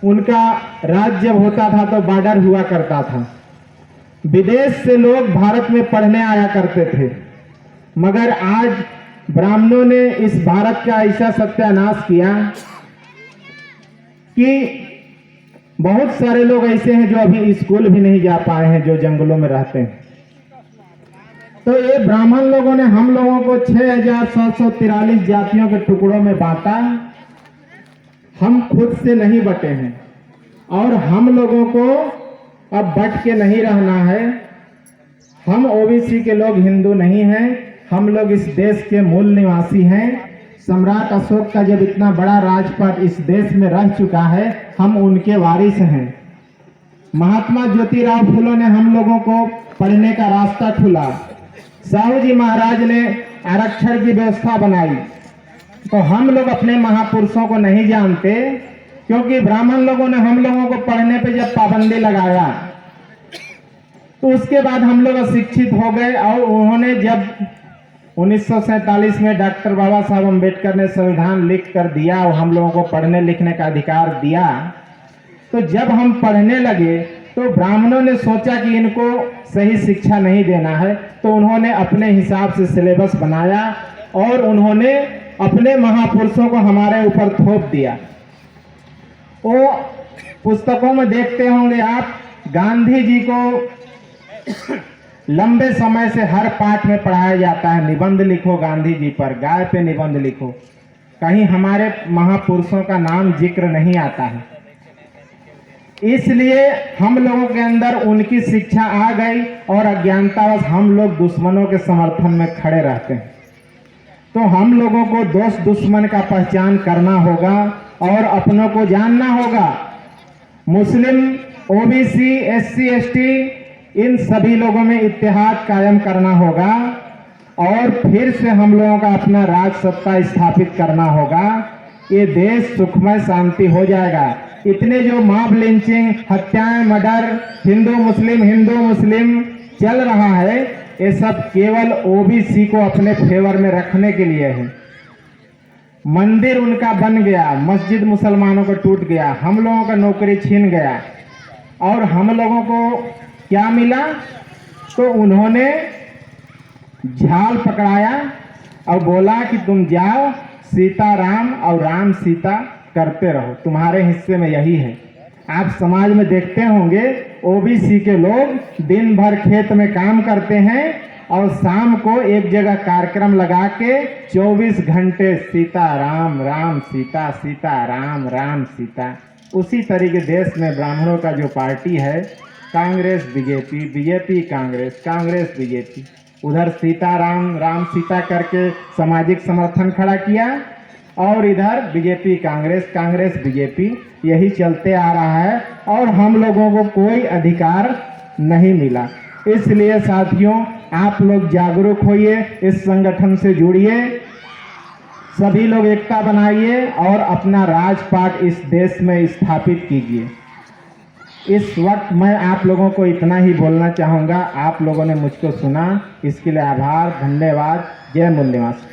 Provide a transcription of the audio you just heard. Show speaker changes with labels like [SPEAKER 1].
[SPEAKER 1] उनका राज जब होता था तो बॉर्डर हुआ करता था। विदेश से लोग भारत में पढ़ने आया करते थे, मगर आज ब्राह्मणों ने इस भारत का ऐसा सत्यानाश किया कि बहुत सारे लोग ऐसे हैं जो अभी स्कूल भी नहीं जा पाए हैं, जो जंगलों में रहते हैं। तो ये ब्राह्मण लोगों ने हम लोगों को 6743 जातियों के टुकड़ों में बांटा। हम खुद से नहीं बटे हैं और हम लोगों को अब बट के नहीं रहना है। हम ओबीसी के लोग हिंदू नहीं हैं, हम लोग इस देश के मूल निवासी हैं। सम्राट अशोक का जब इतना बड़ा राजपाट इस देश में रह चुका है, हम उनके वारिस हैं। महात्मा ज्योतिराव फुले ने हम लोगों को पढ़ने का रास्ता खुला। साहू जी महाराज ने आरक्षण की व्यवस्था बनाई। तो हम लोग अपने महापुरुषों को नहीं जानते, क्योंकि ब्राह्मण लोगों ने हम लोगों को पढ़ने पे जब पाबंदी लगाया तो उसके बाद हम लोग अशिक्षित हो गए। और उन्होंने जब 1947 में डॉक्टर बाबा साहब अम्बेडकर ने संविधान लिख कर दिया और हम लोगों को पढ़ने लिखने का अधिकार दिया, तो जब हम पढ़ने लगे तो ब्राह्मणों ने सोचा कि इनको सही शिक्षा नहीं देना है, तो उन्होंने अपने हिसाब से सिलेबस बनाया और उन्होंने अपने महापुरुषों को हमारे ऊपर थोप दिया। वो पुस्तकों में देखते होंगे आप, गांधी जी को लंबे समय से हर पाठ में पढ़ाया जाता है, निबंध लिखो गांधी जी पर, गाय पे निबंध लिखो। कहीं हमारे महापुरुषों का नाम जिक्र नहीं आता है। इसलिए हम लोगों के अंदर उनकी शिक्षा आ गई और अज्ञानतावश हम लोग दुश्मनों के समर्थन में खड़े रहते हैं। तो हम लोगों को दोस्त दुश्मन का पहचान करना होगा और अपनों को जानना होगा। मुस्लिम, ओबीसी, एससी, एसटी, इन सभी लोगों में इत्तेहाद कायम करना होगा और फिर से हम लोगों का अपना राज सत्ता स्थापित करना होगा। ये देश सुखमय शांति हो जाएगा। इतने जो मॉब लिंचिंग, हत्याएं, मर्डर, हिंदू मुस्लिम चल रहा है, ये सब केवल ओबीसी को अपने फेवर में रखने के लिए है। मंदिर उनका बन गया, मस्जिद मुसलमानों को टूट गया, हम लोगों का नौकरी छीन गया और हम लोगों को क्या मिला? तो उन्होंने झाल पकड़ाया और बोला कि तुम जाओ सीता राम और राम सीता करते रहो, तुम्हारे हिस्से में यही है। आप समाज में देखते होंगे ओबीसी के लोग दिन भर खेत में काम करते हैं और शाम को एक जगह कार्यक्रम लगा के 24 घंटे सीता राम राम सीता, सीता राम राम सीता। उसी तरीके देश में ब्राह्मणों का जो पार्टी है, Congress BJP, BJP Congress, Congress BJP, उधर सीता राम राम सीता करके सामाजिक समर्थन खड़ा किया और इधर बीजेपी कांग्रेस, कांग्रेस बीजेपी, यही चलते आ रहा है और हम लोगों को कोई अधिकार नहीं मिला। इसलिए साथियों, आप लोग जागरूक होइए, इस संगठन से जुड़िए, सभी लोग एकता बनाइए और अपना राजपाट इस देश में स्थापित कीजिए। इस वक्त मैं आप लोगों को इतना ही बोलना चाहूँगा। आप लोगों ने मुझको सुना, इसके लिए आभार, धन्यवाद। जय मूल निवास।